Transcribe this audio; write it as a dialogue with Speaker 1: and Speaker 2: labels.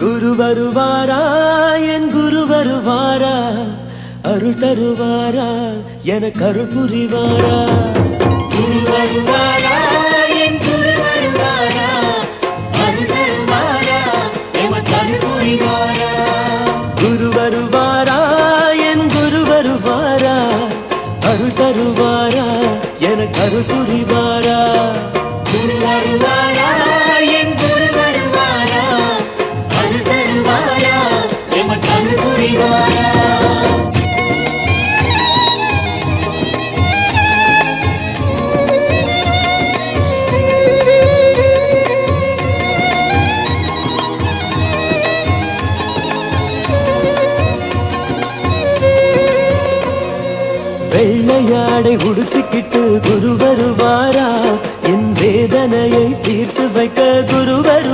Speaker 1: குரு வருவாரா, என் குரு வருவாரா, அருள் தருவாரா, எனக்கு அருள் புரிவாரா.
Speaker 2: குரு வருவாரா, என் குரு வருவாரா, அருள் தருவாரா, எமக்கு அருள் புரிவாரா.
Speaker 1: குரு வருவாரா, என் குரு வருவாரா, அருள் தருவாரா, எனக்கு அருள் புரிவாரா.
Speaker 2: குரு வருவாரா, என் குரு வருவாரா, அருள் தருவாரா, எமக்கு அருள் புரிவாரா.
Speaker 1: வெள்ளையாடை உடுத்திக்கிட்டு குரு வருவாரா, என் வேதனையை தீர்த்து வைக்க குரு வருவாரா.